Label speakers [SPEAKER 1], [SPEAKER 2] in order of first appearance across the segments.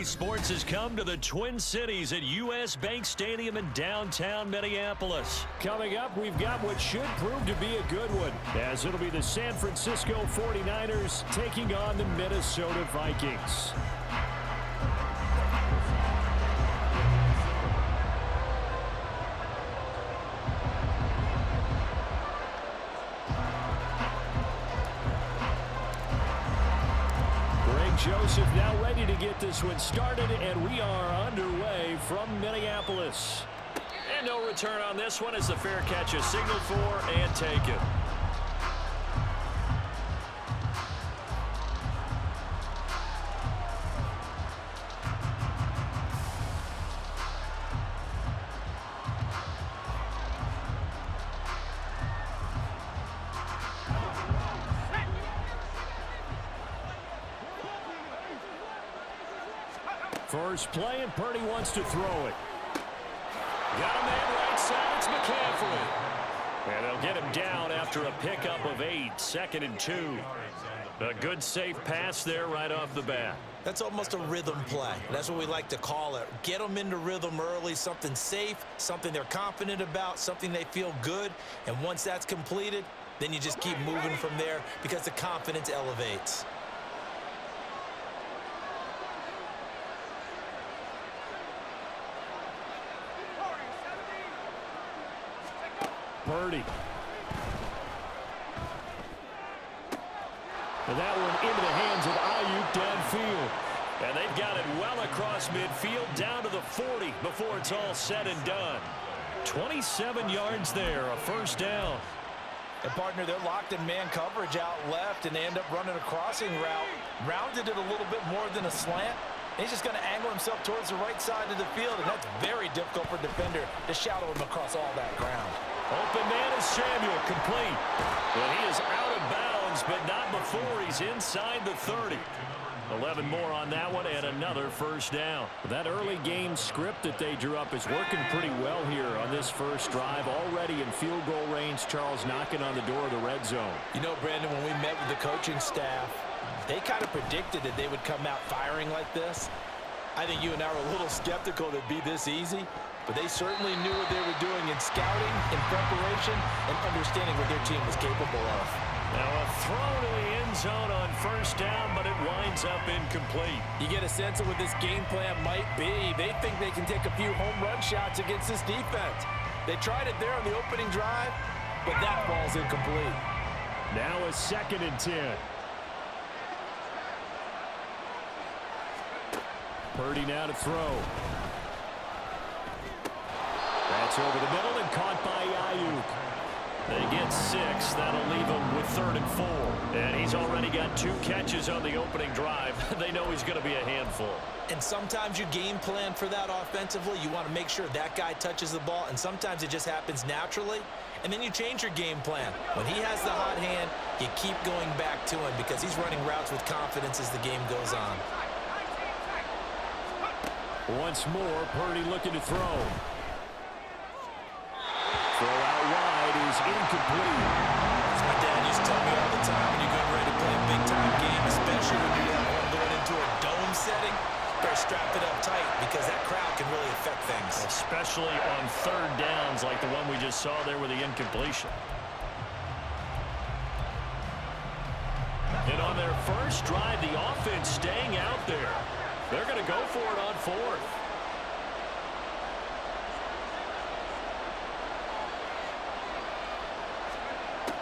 [SPEAKER 1] EA Sports has come to the Twin Cities at U.S. Bank Stadium in downtown Minneapolis. Coming up, we've got what should prove to be a good one, as it'll be the San Francisco 49ers taking on the Minnesota Vikings. Joseph now ready to get this one started, and we are underway from Minneapolis. And no return on this one as the fair catch is signaled for and taken. First play, and Purdy wants to throw it. Got a man right side. It's McCaffrey. And they'll get him down after a pickup of 8. 2nd and 2. A good, safe pass there right off the bat.
[SPEAKER 2] That's almost a rhythm play. That's what we like to call it. Get them into rhythm early, something safe, something they're confident about, something they feel good. And once that's completed, then you just keep moving from there because the confidence elevates.
[SPEAKER 1] Purdy. And that one into the hands of Ayuk downfield. And they've got it well across midfield down to the 40 before it's all said and done. 27 yards there, a first down.
[SPEAKER 2] And partner, they're locked in man coverage out left, and they end up running a crossing route. Rounded it a little bit more than a slant. He's just going to angle himself towards the right side of the field, and that's very difficult for a defender to shadow him across all that ground.
[SPEAKER 1] Open man is Samuel, complete. Well, he is out of bounds, but not before he's inside the 30. 11 more on that one, and another first down. That early game script that they drew up is working pretty well here on this first drive. Already in field goal range, Charles knocking on the door of the red zone.
[SPEAKER 2] You know, Brandon, when we met with the coaching staff, they kind of predicted that they would come out firing like this. I think you and I were a little skeptical that it'd be this easy, but they certainly knew what they were doing in scouting, in preparation, and understanding what their team was capable of.
[SPEAKER 1] Now a throw to the end zone on first down, but it winds up incomplete.
[SPEAKER 2] You get a sense of what this game plan might be. They think they can take a few home run shots against this defense. They tried it there on the opening drive, but that ball's incomplete.
[SPEAKER 1] Now a 2nd and 10. Purdy now to throw. That's over the middle and caught by Ayuk. They get 6. That'll leave him with 3rd and 4. And he's already got 2 catches on the opening drive. They know he's going to be a handful.
[SPEAKER 2] And sometimes you game plan for that offensively. You want to make sure that guy touches the ball, and sometimes it just happens naturally. And then you change your game plan. When he has the hot hand, you keep going back to him because he's running routes with confidence as the game goes on.
[SPEAKER 1] Once more, Purdy looking to throw. Throw out wide is incomplete.
[SPEAKER 2] As my dad used to tell me all the time, when you're getting ready to play a big-time game, especially when you have one going into a dome setting, better strap it up tight because that crowd can really affect things.
[SPEAKER 1] Especially on 3rd downs like the one we just saw there with the incompletion. And on their first drive, the offense staying out there. They're going to go for it on 4th.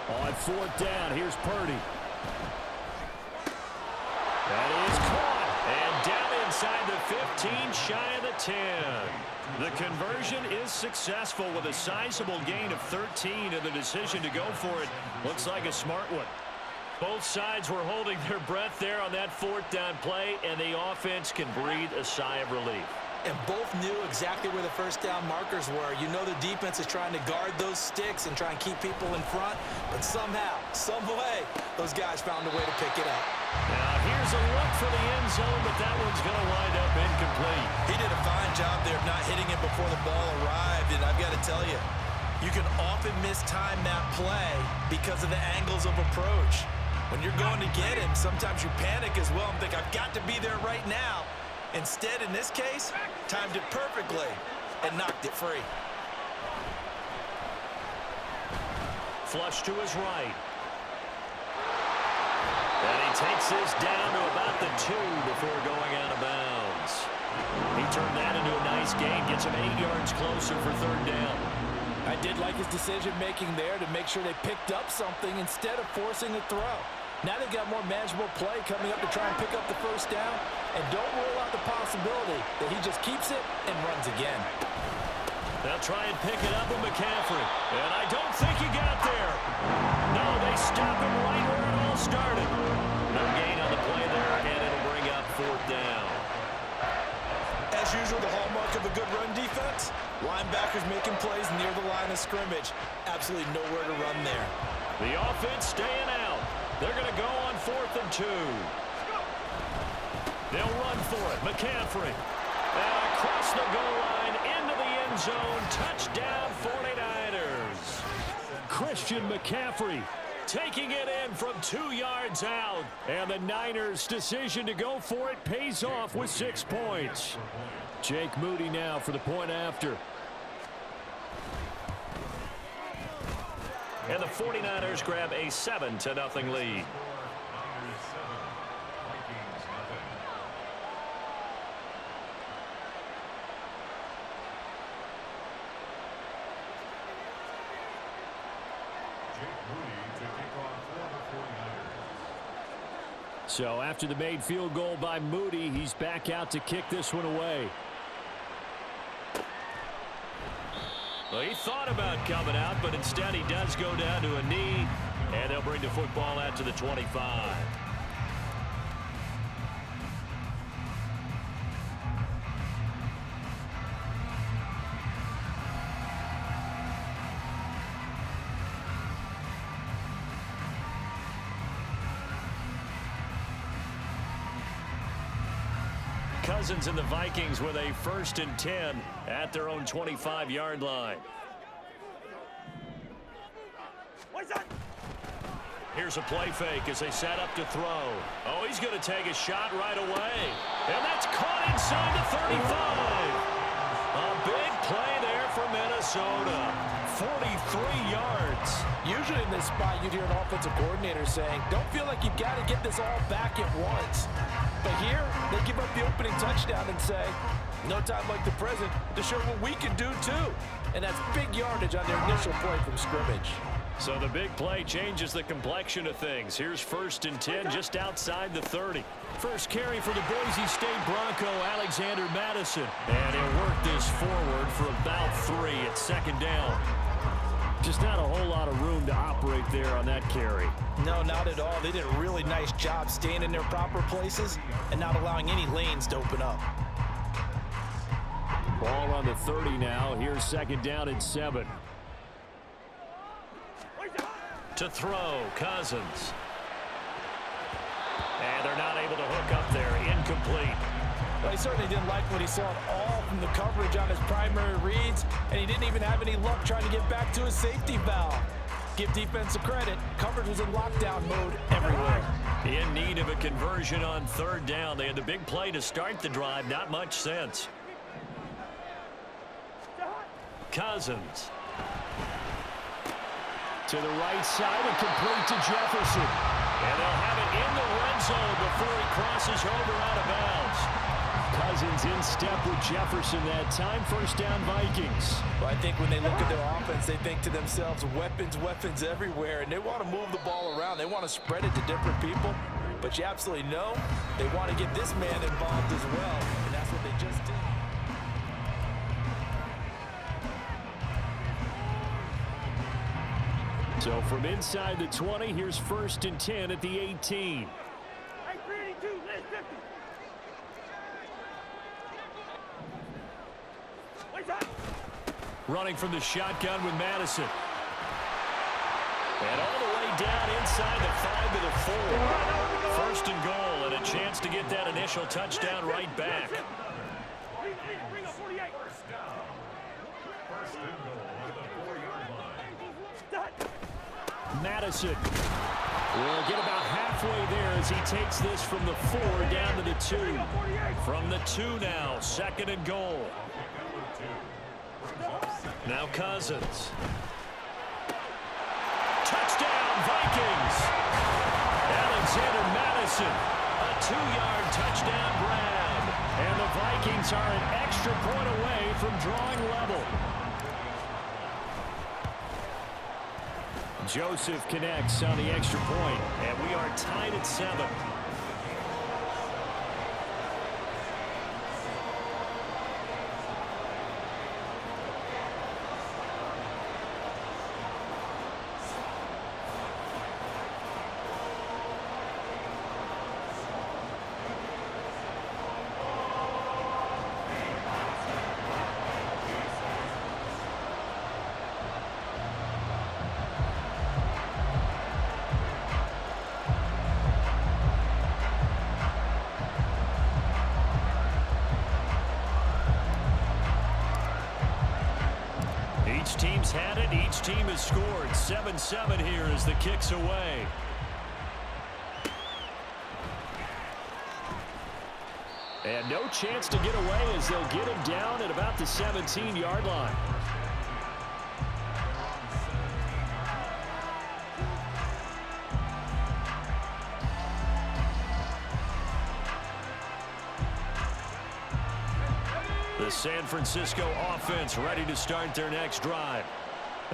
[SPEAKER 1] On 4th down, here's Purdy. That is caught. And down inside the 15, shy of the 10. The conversion is successful with a sizable gain of 13, and the decision to go for it looks like a smart one. Both sides were holding their breath there on that 4th down play, and the offense can breathe a sigh of relief.
[SPEAKER 2] And both knew exactly where the first down markers were. You know the defense is trying to guard those sticks and try and keep people in front, but somehow, some way, those guys found a way to pick it up.
[SPEAKER 1] Now here's a look for the end zone, but that one's going to wind up incomplete.
[SPEAKER 2] He did a fine job there of not hitting it before the ball arrived, and I've got to tell you, you can often mistime that play because of the angles of approach. When you're going to get him, sometimes you panic as well and think, I've got to be there right now. Instead, in this case, timed it perfectly and knocked it free.
[SPEAKER 1] Flush to his right. And he takes this down to about the 2 before going out of bounds. He turned that into a nice gain, gets him 8 yards closer for 3rd down.
[SPEAKER 2] I did like his decision-making there to make sure they picked up something instead of forcing a throw. Now they've got more manageable play coming up to try and pick up the 1st down, and don't rule out the possibility that he just keeps it and runs again.
[SPEAKER 1] They'll try and pick it up with McCaffrey, and I don't think he got there. No, they stop him right where it all started. No gain on the play there, and it'll bring up 4th down.
[SPEAKER 2] As usual, the hallmark of a good run defense, linebackers making plays near the line of scrimmage. Absolutely nowhere to run there.
[SPEAKER 1] The offense staying out. They're going to go on 4th and 2. They'll run for it. McCaffrey. And across the goal line, into the end zone. Touchdown, 49ers. Christian McCaffrey taking it in from 2 yards out. And the Niners' decision to go for it pays off with 6 points. Jake Moody now for the point after. And the 49ers grab a 7-0 lead. So after the made field goal by Moody, he's back out to kick this one away. Well, he thought about coming out, but instead he does go down to a knee, and they'll bring the football out to the 25. Cousins and the Vikings with a 1st and 10 at their own 25-yard line. Here's a play fake as they set up to throw. Oh, he's going to take a shot right away. And that's caught inside the 35. A big play there for Minnesota. 43 yards.
[SPEAKER 2] Usually in this spot, you'd hear an offensive coordinator saying, don't feel like you've got to get this all back at once. But here, they give up the opening touchdown and say, no time like the present to show what we can do too. And that's big yardage on their initial play from scrimmage.
[SPEAKER 1] So the big play changes the complexion of things. Here's 1st and 10 just outside the 30. First carry for the Boise State Bronco, Alexander Madison. And he'll work this forward for about 3 at 2nd down. Just not a whole lot of room to operate there on that carry.
[SPEAKER 2] No, not at all. They did a really nice job staying in their proper places and not allowing any lanes to open up.
[SPEAKER 1] Ball on the 30 now. Here's 2nd down and 7. To throw, Cousins. And they're not able to hook up there. Incomplete.
[SPEAKER 2] Well, he certainly didn't like what he saw at all from the coverage on his primary reads, and he didn't even have any luck trying to get back to his safety valve. Give defense a credit. Coverage was in lockdown mode everywhere.
[SPEAKER 1] In need of a conversion on 3rd down. They had the big play to start the drive. Not much sense. Cousins. To the right side and complete to Jefferson. And they'll have it in the red zone before he crosses over out of bounds. Cousins in step with Jefferson that time. 1st down Vikings.
[SPEAKER 2] Well, I think when they look at their offense, they think to themselves, weapons, weapons everywhere, and they want to move the ball around. They want to spread it to different people, but you absolutely know they want to get this man involved as well, and that's what they just did.
[SPEAKER 1] So from inside the 20, here's 1st and 10 at the 18. Running from the shotgun with Madison. And all the way down inside the 5 to the 4. 1st and goal and a chance to get that initial touchdown right back. Madison will get about halfway there as he takes this from the 4 down to the 2. From the 2 now, 2nd and goal. Now Cousins. Touchdown, Vikings. Alexander Madison, a 2-yard touchdown grab. And the Vikings are an extra point away from drawing level. Joseph connects on the extra point, and we are tied at 7. Each team's had it. Each team has scored. 7-7 here as the kick's away. And no chance to get away as they'll get him down at about the 17-yard line. The San Francisco offense ready to start their next drive.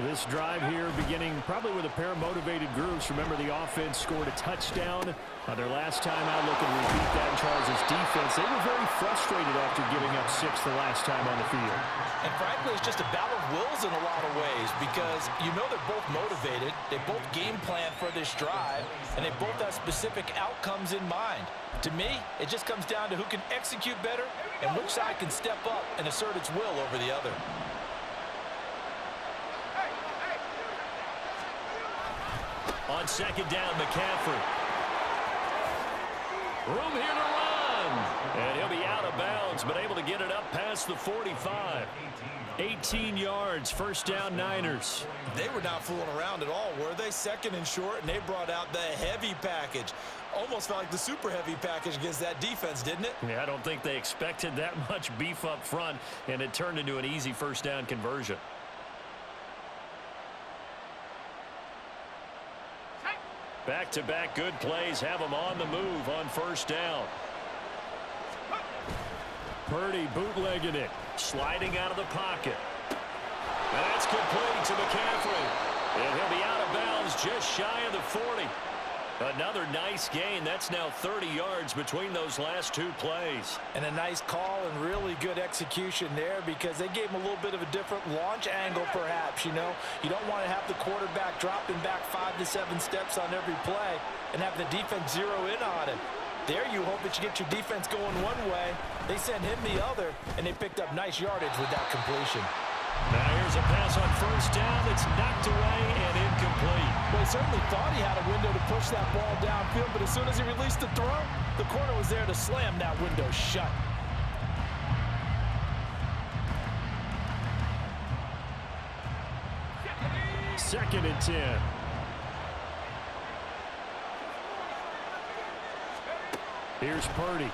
[SPEAKER 1] This drive here beginning probably with a pair of motivated groups. Remember, the offense scored a touchdown on their last time out. Looking to repeat that in Charles' defense. They were very frustrated after giving up 6 the last time on the field.
[SPEAKER 2] And frankly, it's just a battle of wills in a lot of ways because you know they're both motivated. They both game plan for this drive, and they both have specific outcomes in mind. To me, it just comes down to who can execute better and which side can step up and assert its will over the other.
[SPEAKER 1] On 2nd down, McCaffrey. Room here to run. And he'll be out of bounds, but able to get it up past the 45. 18 yards, 1st down Niners.
[SPEAKER 2] They were not fooling around at all, were they? 2nd and short, and they brought out the heavy package. Almost felt like the super heavy package against that defense, didn't it?
[SPEAKER 1] Yeah, I don't think they expected that much beef up front, and it turned into an easy 1st down conversion. Back-to-back good plays have them on the move on 1st down. Purdy bootlegging it, sliding out of the pocket. That's complete to McCaffrey. And he'll be out of bounds just shy of the 40. Another nice gain. That's now 30 yards between those last 2 plays.
[SPEAKER 2] And a nice call and really good execution there because they gave him a little bit of a different launch angle perhaps, you know. You don't want to have the quarterback dropping back 5 to 7 steps on every play and have the defense zero in on him. There you hope that you get your defense going one way. They sent him the other, and they picked up nice yardage with that completion.
[SPEAKER 1] Now here's a pass on 1st down. It's knocked away and incomplete.
[SPEAKER 2] Well, he certainly thought he had a window to push that ball downfield, but as soon as he released the throw, the corner was there to slam that window shut.
[SPEAKER 1] Second and 10. Here's Purdy.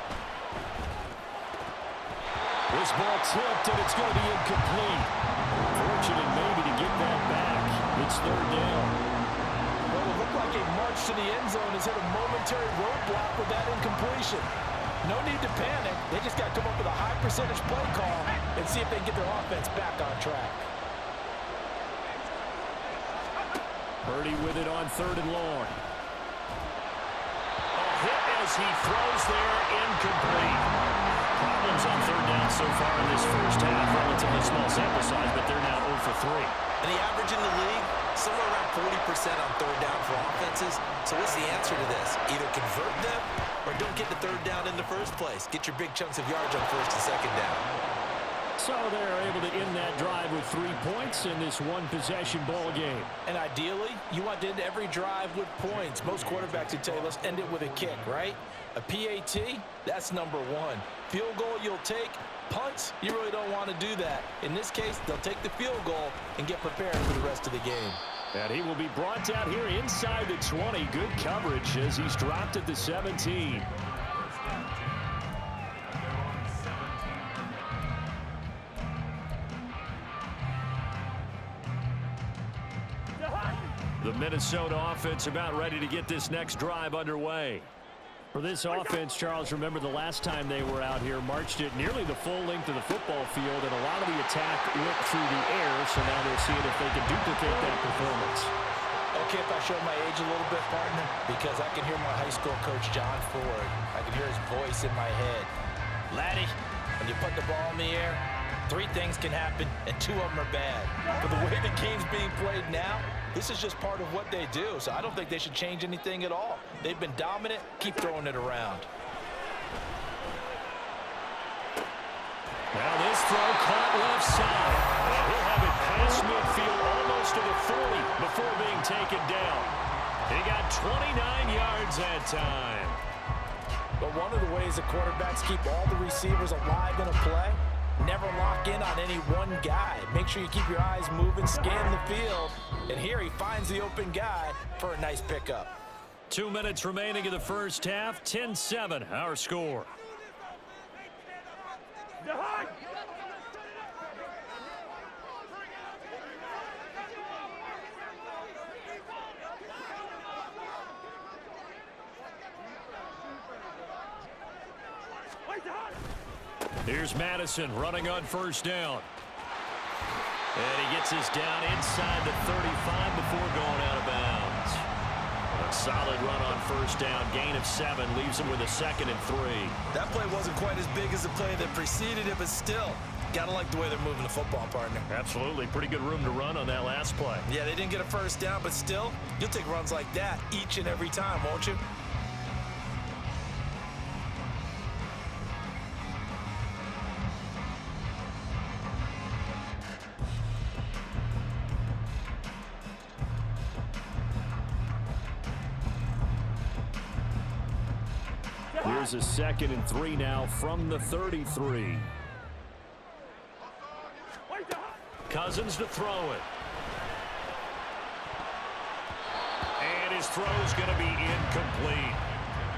[SPEAKER 1] This ball tipped, and it's going to be incomplete. Fortunate maybe to get that back. It's 3rd down.
[SPEAKER 2] Well, it looked like a march to the end zone has hit a momentary roadblock with that incompletion. No need to panic. They just got to come up with a high percentage play call and see if they can get their offense back on track.
[SPEAKER 1] Purdy with it on 3rd and long. A hit as he throws there, incomplete. Problems on 3rd down so far in this 1st half. Relatively small sample size, but they're now 0 for 3.
[SPEAKER 3] And the average in the league, somewhere around 40% on 3rd down for offenses. So what's the answer to this? Either convert them or don't get the 3rd down in the first place. Get your big chunks of yards on 1st and 2nd down.
[SPEAKER 1] So they're able to end that drive with 3 points in this one-possession ball game.
[SPEAKER 2] And ideally, you want to end every drive with points. Most quarterbacks would tell you, let's end it with a kick, right? A PAT, that's number 1. Field goal you'll take. Punts, you really don't want to do that. In this case, they'll take the field goal and get prepared for the rest of the game.
[SPEAKER 1] And he will be brought down here inside the 20. Good coverage as he's dropped at the 17. The Minnesota offense about ready to get this next drive underway. For this offense, Charles, remember the last time they were out here, marched it nearly the full length of the football field, and a lot of the attack went through the air, so now they're seeing if they can duplicate that performance.
[SPEAKER 2] Okay, if I show my age a little bit, partner, because I can hear my high school coach, John Ford. I can hear his voice in my head. Laddie, when you put the ball in the air, 3 things can happen, and 2 of them are bad. But the way the game's being played now, this is just part of what they do, so I don't think they should change anything at all. They've been dominant. Keep throwing it around.
[SPEAKER 1] Now this throw caught left side. And he'll have it past midfield almost to the 40 before being taken down. He got 29 yards that time.
[SPEAKER 2] But one of the ways the quarterbacks keep all the receivers alive in a play, never lock in on any one guy. Make sure you keep your eyes moving, scan the field. And here he finds the open guy for a nice pickup.
[SPEAKER 1] 2 minutes remaining in the first half. 10-7, our score. Here's Madison running on first down. And he gets this down inside the 35 before going out of bounds. A solid run on first down. Gain of 7 leaves him with a 2nd and 3.
[SPEAKER 3] That play wasn't quite as big as the play that preceded it, but still, gotta like the way they're moving the football, partner.
[SPEAKER 1] Absolutely. Pretty good room to run on that last play.
[SPEAKER 3] Yeah, they didn't get a first down, but still, you'll take runs like that each and every time, won't you?
[SPEAKER 1] Here's a 2nd and 3 now from the 33. Cousins to throw it. And his throw's going to be incomplete.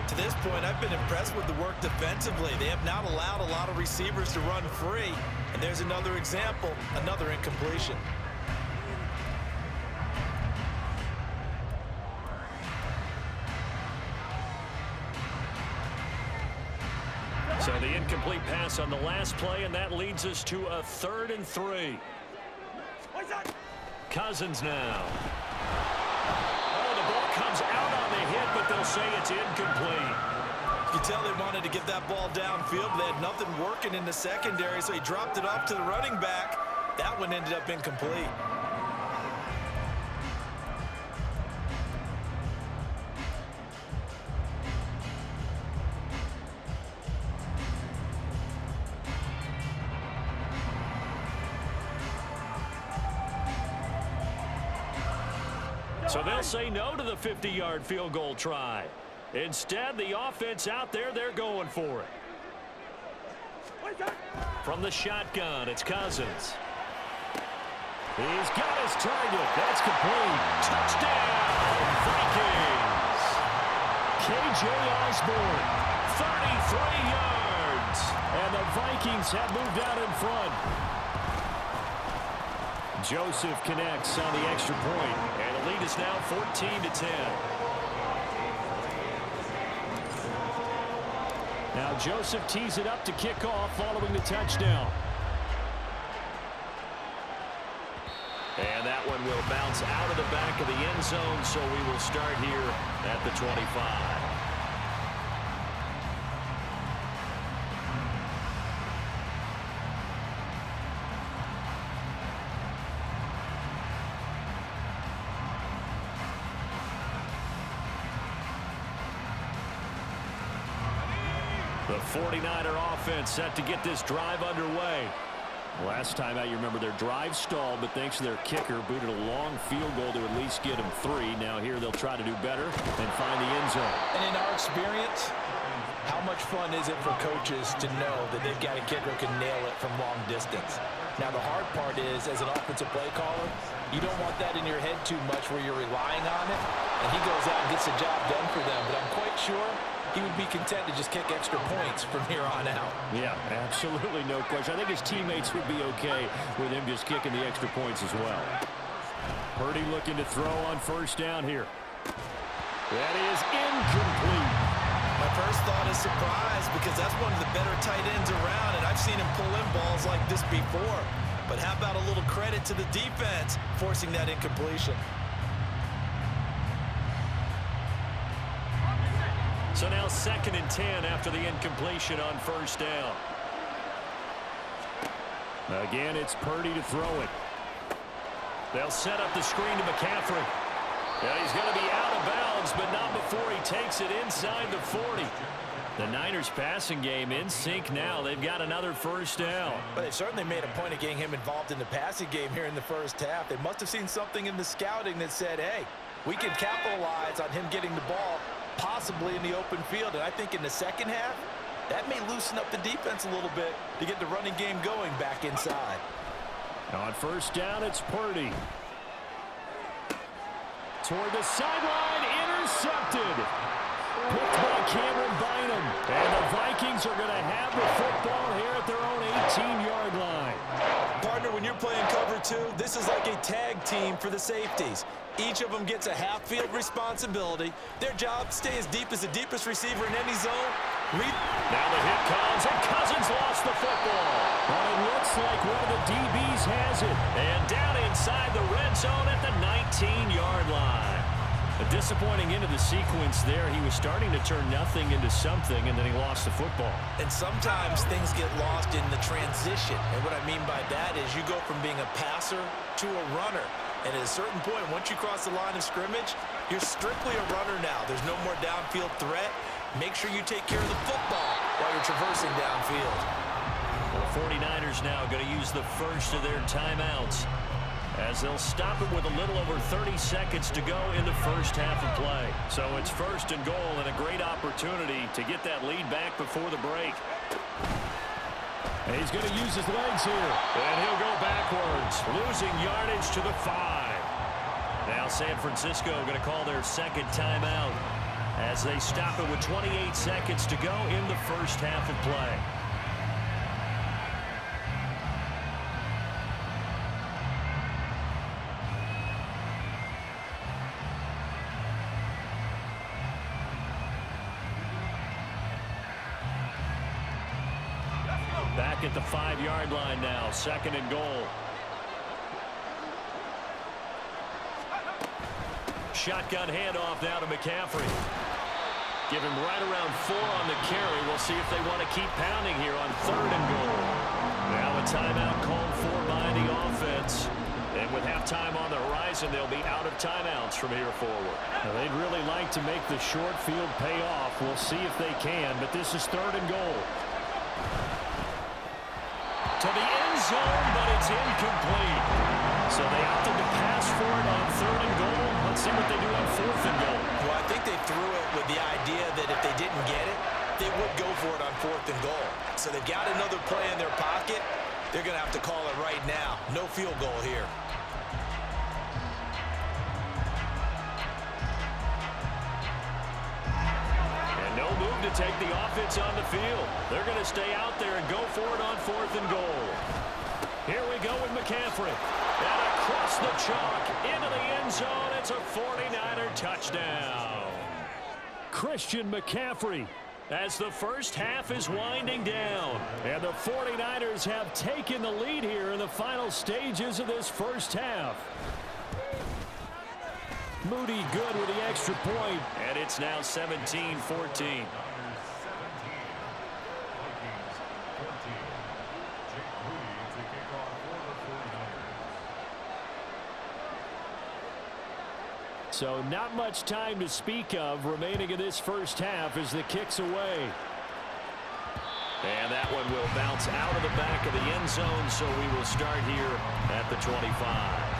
[SPEAKER 3] To this point, I've been impressed with the work defensively. They have not allowed a lot of receivers to run free. And there's another example, another incompletion.
[SPEAKER 1] So the incomplete pass on the last play, and that leads us to a 3rd and 3. Cousins now. Oh, the ball comes out on the hit, but they'll say it's incomplete.
[SPEAKER 3] You can tell they wanted to get that ball downfield, but they had nothing working in the secondary, so he dropped it off to the running back. That one ended up incomplete.
[SPEAKER 1] So they'll say no to the 50-yard field goal try. Instead, the offense out there, they're going for it. From the shotgun, it's Cousins. He's got his target. That's complete. Touchdown, Vikings. K.J. Osborne, 33 yards. And the Vikings have moved out in front. Joseph connects on the extra point, and the lead is now 14-10. Now Joseph tees it up to kick off following the touchdown. And that one will bounce out of the back of the end zone, so we will start here at the 25. The 49er offense set to get this drive underway. Last time out, you remember their drive stalled, but thanks to their kicker, booted a long field goal to at least get them 3. Now here they'll try to do better and find the end zone.
[SPEAKER 2] And in our experience, How much fun is it for coaches to know that they've got a kicker who can nail it from long distance? Now, the hard part is, as an offensive play caller, you don't want that in your head too much where you're relying on it, and he goes out and gets the job done for them. But I'm quite sure he would be content to just kick extra points from here on out.
[SPEAKER 1] Yeah, absolutely no question. I think his teammates would be okay with him just kicking the extra points as well. Purdy looking to throw on first down here. That is incomplete.
[SPEAKER 3] My first thought is surprise because that's one of the better tight ends around, and I've seen him pull in balls like this before. But how about a little credit to the defense forcing that incompletion?
[SPEAKER 1] So now 2nd and 10 after the incompletion on first down. Again, it's Purdy to throw it. They'll set up the screen to McCaffrey. Yeah, he's going to be out of bounds, but not before he takes it inside the 40. The Niners passing game in sync now. They've got another first down.
[SPEAKER 2] But they certainly made a point of getting him involved in the passing game here in the first half. They must have seen something in the scouting that said, hey, we can capitalize on him getting the ball possibly in the open field. And I think in the second half, that may loosen up the defense a little bit to get the running game going back inside.
[SPEAKER 1] On first down, it's Purdy. Toward the sideline, intercepted. Picked by Cameron Bynum. And the Vikings are going to have the football here at their own 18-yard line.
[SPEAKER 3] Partner, when you're playing cover two, this is like a tag team for the safeties. Each of them gets a half-field responsibility. Their job, stay as deep as the deepest receiver in any zone.
[SPEAKER 1] Now the hit comes, and Cousins lost the football. Well, it looks like one of the DBs has it. And down inside the red zone at the 19-yard line. A disappointing end of the sequence there. He was starting to turn nothing into something, and then he lost the football.
[SPEAKER 3] And sometimes things get lost in the transition. And what I mean by that is you go from being a passer to a runner. And at a certain point, once you cross the line of scrimmage, you're strictly a runner now. There's no more downfield threat. Make sure you take care of the football while you're traversing downfield.
[SPEAKER 1] Well, the 49ers now going to use the first of their timeouts as they'll stop it with a little over 30 seconds to go in the first half of play. So it's 1st and goal and a great opportunity to get that lead back before the break. And he's going to use his legs here. And he'll go backwards, losing yardage to the 5. Now San Francisco going to call their 2nd timeout as they stop it with 28 seconds to go in the first half of play. Back at the 5-yard line now, 2nd and goal. Shotgun handoff now to McCaffrey. Give him right around 4 on the carry. We'll see if they want to keep pounding here on 3rd and goal. Now a timeout called for by the offense. And with halftime on the horizon, they'll be out of timeouts from here forward. Now, they'd really like to make the short field pay off. We'll see if they can, but this is 3rd and goal. To the end zone, but it's incomplete. So they opted to pass for it on 3rd and goal. Let's see what they do on 4th and goal.
[SPEAKER 3] Well, I think they threw it with the idea that if they didn't get it, they would go for it on 4th and goal. So they've got another play in their pocket. They're going to have to call it right now. No field goal here.
[SPEAKER 1] No move to take the offense on the field. They're going to stay out there and go for it on 4th and goal. Here we go with McCaffrey. And across the chalk into the end zone. It's a 49er touchdown. Christian McCaffrey as the first half is winding down. And the 49ers have taken the lead here in the final stages of this first half. Moody good with the extra point, and it's now 17-14. So not much time to speak of remaining in this first half as the kick's away. And that one will bounce out of the back of the end zone, so we will start here at the 25.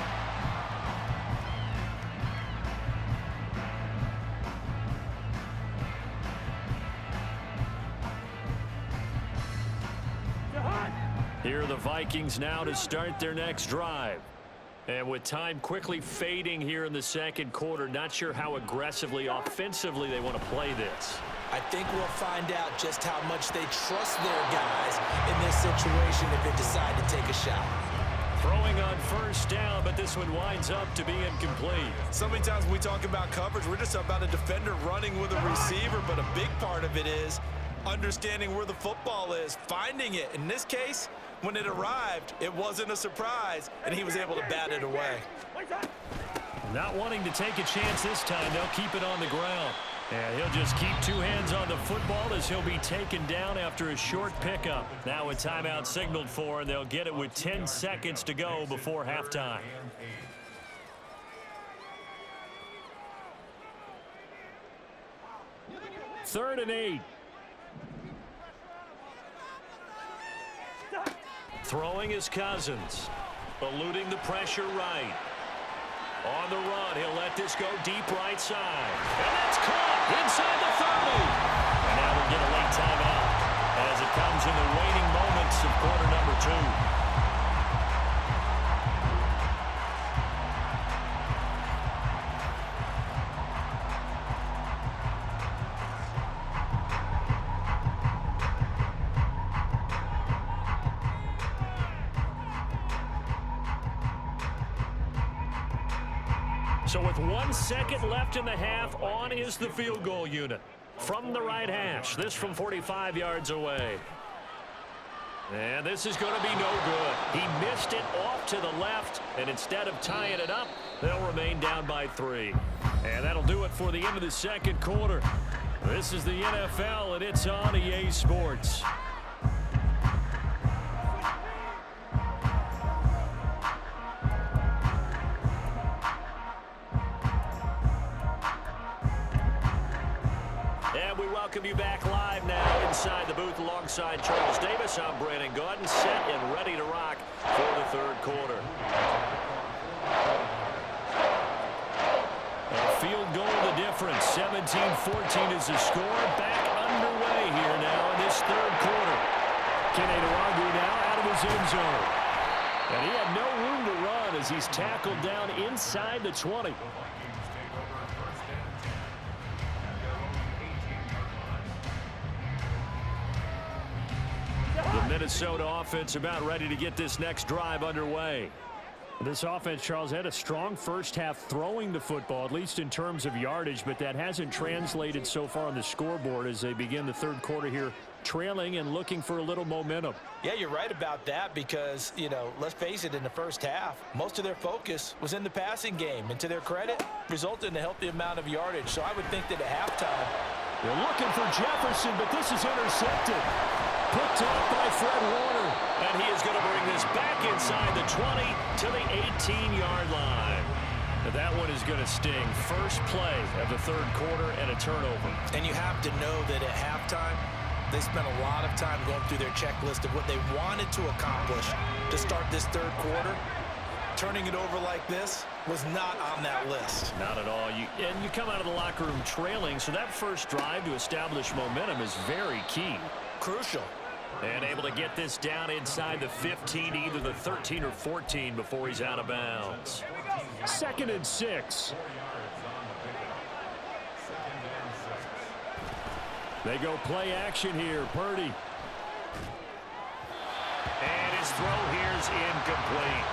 [SPEAKER 1] Here are the Vikings now to start their next drive. And with time quickly fading here in the second quarter, not sure how aggressively, offensively they want to play this.
[SPEAKER 3] I think we'll find out just how much they trust their guys in this situation if they decide to take a shot.
[SPEAKER 1] Throwing on first down, but this one winds up to be incomplete.
[SPEAKER 2] So many times when we talk about coverage, we're just about a defender running with a receiver, but a big part of it is understanding where the football is, finding it. In this case, when it arrived, it wasn't a surprise, and he was able to bat it away.
[SPEAKER 1] Not wanting to take a chance this time, they'll keep it on the ground. And he'll just keep two hands on the football as he'll be taken down after a short pickup. Now a timeout signaled for, and they'll get it with 10 seconds to go before halftime. Third and 8. Throwing is Cousins, eluding the pressure right. On the run, he'll let this go deep right side. And that's caught inside the 30. And now we'll get a late timeout as it comes in the waning moments of quarter number 2. So with 1 second left in the half, on is the field goal unit. From the right hash, this from 45 yards away. And this is going to be no good. He missed it off to the left, and instead of tying it up, they'll remain down by 3. And that'll do it for the end of the second quarter. This is the NFL, and it's on EA Sports. Welcome you back live now inside the booth alongside Charles Davis. I'm Brandon Gaudin, set and ready to rock for the third quarter. A field goal the difference. 17-14 is the score. Back underway here now in this third quarter. Tirao now out of his end zone. And he had no room to run as he's tackled down inside the 20. The Minnesota offense about ready to get this next drive underway. This offense, Charles, had a strong first half throwing the football, at least in terms of yardage, but that hasn't translated so far on the scoreboard as they begin the third quarter here, trailing and looking for a little momentum.
[SPEAKER 2] Yeah, you're right about that because, you know, let's face it, in the first half, most of their focus was in the passing game. And to their credit, resulted in a healthy amount of yardage. So I would think that at halftime,
[SPEAKER 1] they're looking for Jefferson, but this is intercepted. Picked off by Fred Warner. And he is going to bring this back inside the 20 to the 18-yard line. That one is going to sting. First play of the third quarter and a turnover.
[SPEAKER 3] And you have to know that at halftime, they spent a lot of time going through their checklist of what they wanted to accomplish to start this third quarter. Turning it over like this was not on that list.
[SPEAKER 1] Not at all. You come out of the locker room trailing, so that first drive to establish momentum is very key.
[SPEAKER 3] Crucial.
[SPEAKER 1] And able to get this down inside the 15, either the 13 or 14 before he's out of bounds. 2nd and 6. They go play action here. Purdy. And his throw here is incomplete.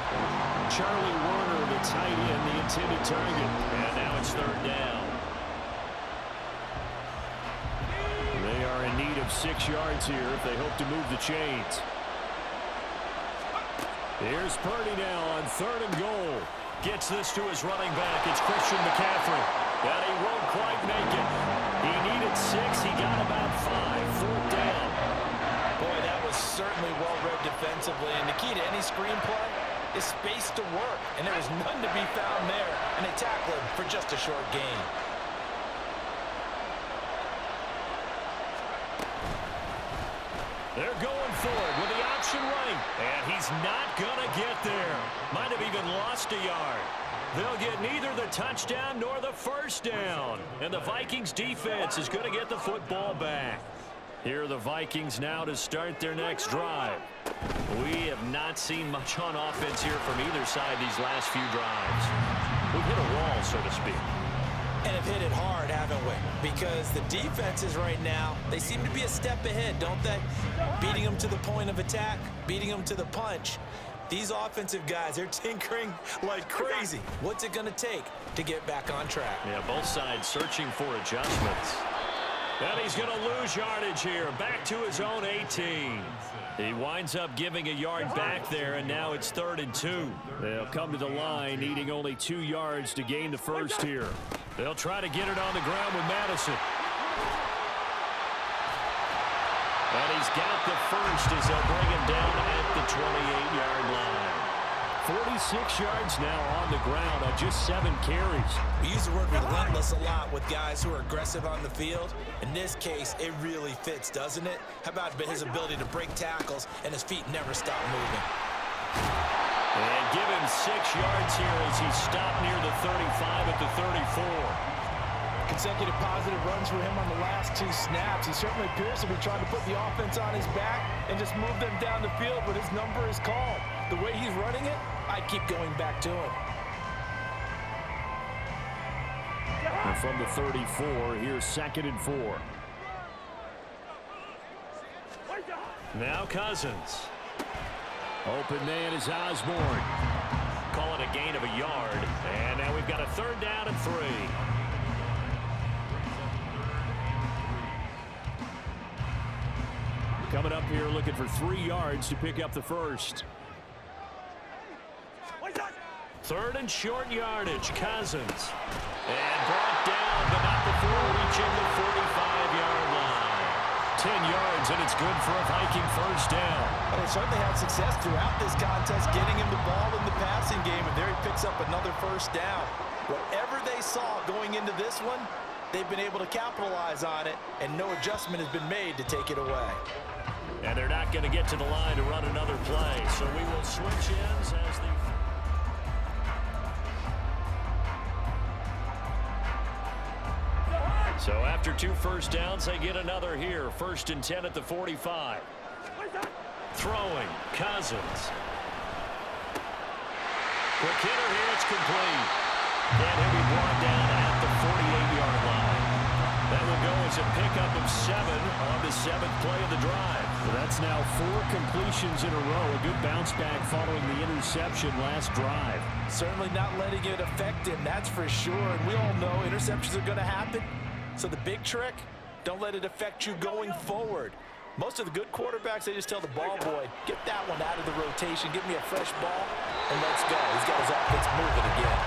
[SPEAKER 1] Charlie Warner, the tight end, the intended target. And now it's third down. They are in need of 6 yards here if they hope to move the chains. Here's Purdy now on 3rd and goal. Gets this to his running back. It's Christian McCaffrey. And he won't quite make it. He needed 6. He got about 5. 4th down.
[SPEAKER 2] boy, that was certainly well-read defensively. And the key to any screenplay is space to work. And there was none to be found there. And they tackle him for just a short gain.
[SPEAKER 1] They're going for it with the option right. And he's not going to get there. Might have even lost a yard. They'll get neither the touchdown nor the first down. And the Vikings defense is going to get the football back. Here are the Vikings now to start their next drive. We not seen much on offense here from either side these last few drives. We've hit a wall, so to speak.
[SPEAKER 3] And have hit it hard, haven't we? Because the defenses right now, they seem to be a step ahead, don't they? Beating them to the point of attack, beating them to the punch. These offensive guys, they're tinkering like crazy. What's it going to take to get back on track?
[SPEAKER 1] Yeah, both sides searching for adjustments. And he's going to lose yardage here. Back to his own 18. He winds up giving a yard back there, and now it's 3rd and 2. They'll come to the line, needing only 2 yards to gain the first here. They'll try to get it on the ground with Madison. And he's got the first as they'll bring him down at the 28-yard line. 46 yards now on the ground on just 7 carries.
[SPEAKER 3] We use the word relentless a lot with guys who are aggressive on the field. In this case, it really fits, doesn't it? How about his ability to break tackles and his feet never stop moving?
[SPEAKER 1] And give him 6 yards here as he stopped near the 35 at the 34.
[SPEAKER 2] Consecutive positive runs for him on the last 2 snaps. He certainly appears to be trying to put the offense on his back and just move them down the field, but his number is called. The way he's running it, I'd keep going back to him.
[SPEAKER 1] And from the 34, here's 2nd and 4. Now Cousins. Open man is Osborne. Call it a gain of a yard. And now we've got a 3rd down and 3. Coming up here looking for 3 yards to pick up the first. 3rd and short yardage. Cousins. And brought down, but not before reaching the 45-yard line. 10 yards, and it's good for a Viking first down.
[SPEAKER 2] Well, they certainly had success throughout this contest, getting him the ball in the passing game, and there he picks up another first down. Whatever they saw going into this one, they've been able to capitalize on it, and no adjustment has been made to take it away.
[SPEAKER 1] And they're not going to get to the line to run another play, so we will switch ends as the... So after 2 first downs, they get another here. 1st and 10 at the 45. Throwing, Cousins. Quick hitter here, it's complete. And he'll be brought down at the 48-yard line. That will go as a pickup of 7 on the 7th play of the drive. So that's now 4 completions in a row. A good bounce back following the interception last drive.
[SPEAKER 2] Certainly not letting it affect him, that's for sure. And we all know interceptions are going to happen. So the big trick, don't let it affect you going forward. Most of the good quarterbacks, they just tell the ball boy, get that one out of the rotation, give me a fresh ball, and let's go. He's got his offense moving again.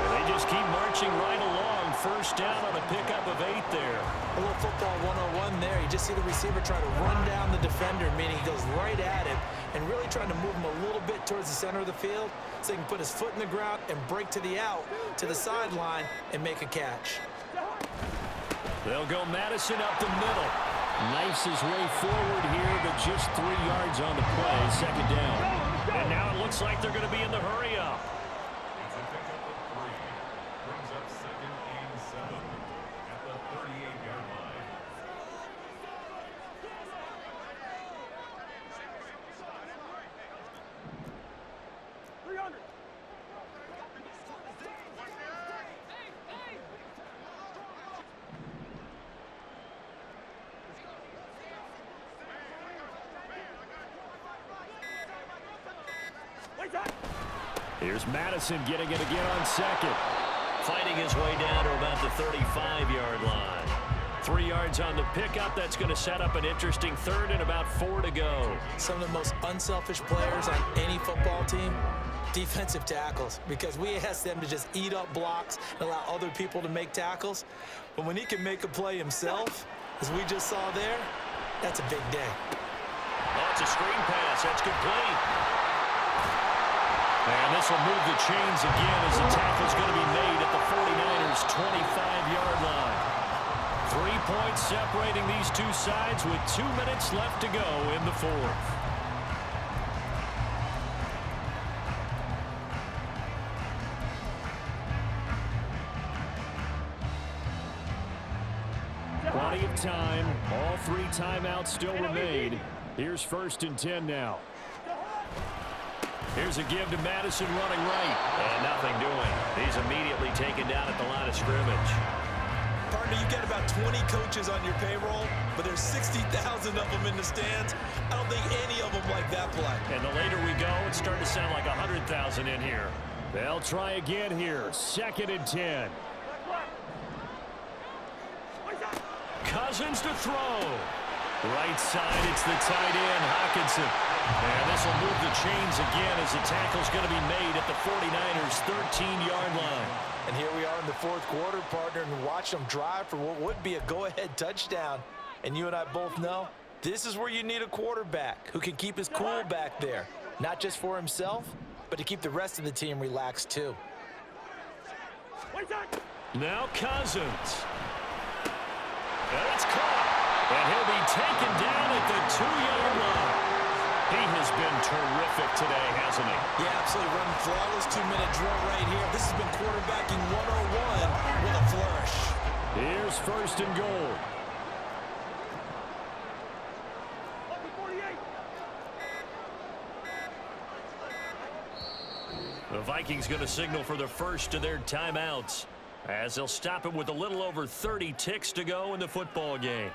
[SPEAKER 1] And they just keep marching right along. First down on a pickup of 8 there.
[SPEAKER 3] A little football 101 there. You just see the receiver try to run down the defender, meaning he goes right at him and really trying to move him a little bit towards the center of the field so he can put his foot in the ground and break to the out, to the sideline, and make a catch.
[SPEAKER 1] They'll go Madison up the middle. Knifes his way forward here, but just 3 yards on the play. 2nd down. And now it looks like they're going to be in the hurry up.
[SPEAKER 4] Brings up 2nd and 7 at the 38-yard line.
[SPEAKER 1] Here's Madison getting it again on 2nd. Fighting his way down to about the 35-yard line. 3 yards on the pickup. That's going to set up an interesting 3rd and about 4 to go.
[SPEAKER 3] Some of the most unselfish players on any football team, defensive tackles, because we ask them to just eat up blocks and allow other people to make tackles. But when he can make a play himself, as we just saw there, that's a big day.
[SPEAKER 1] Oh, it's a screen pass. That's complete. And this will move the chains again as the tackle's going to be made at the 49ers' 25-yard line. 3 points separating these two sides with 2 minutes left to go in the 4th. Plenty of time. All 3 timeouts still remain. Here's 1st and 10 now. Here's a give to Madison running right. And nothing doing. He's immediately taken down at the line of scrimmage.
[SPEAKER 3] Partner, you get about 20 coaches on your payroll, but there's 60,000 of them in the stands. I don't think any of them like that play.
[SPEAKER 1] And the later we go, it's starting to sound like 100,000 in here. They'll try again here. 2nd and 10. Cousins to throw. Right side, it's the tight end, Hockenson. And this will move the chains again as the tackle's going to be made at the 49ers' 13-yard line.
[SPEAKER 2] And here we are in the 4th quarter, partner, and watch them drive for what would be a go-ahead touchdown. And you and I both know this is where you need a quarterback who can keep his cool back there, not just for himself, but to keep the rest of the team relaxed too.
[SPEAKER 1] Now Cousins. And it's caught. And he'll be taken down at the 2-yard line. He has been terrific today, hasn't he?
[SPEAKER 3] Yeah, absolutely. Running flawless 2-minute drill right here. This has been quarterbacking 101 with a flourish.
[SPEAKER 1] Here's 1st and goal. The Vikings going to signal for the first of their timeouts as they'll stop it with a little over 30 ticks to go in the football game.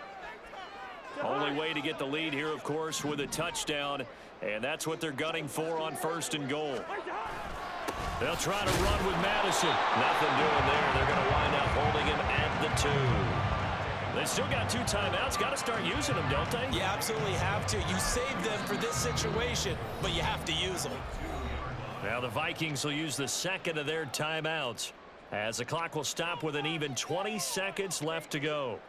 [SPEAKER 1] Only way to get the lead here, of course, with a touchdown, and that's what they're gunning for on 1st and goal. They'll try to run with Madison. Nothing doing there. They're going to wind up holding him at the 2. They still got 2 timeouts. Got to start using them, don't they?
[SPEAKER 3] You absolutely have to. You save them for this situation, but you have to use them.
[SPEAKER 1] Now the Vikings will use the 2nd of their timeouts as the clock will stop with an even 20 seconds left to go.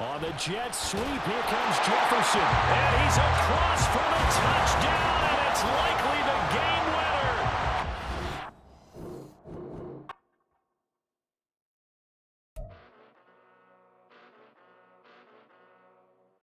[SPEAKER 1] On the jet sweep, here comes Jefferson. And he's across for the touchdown, and it's likely to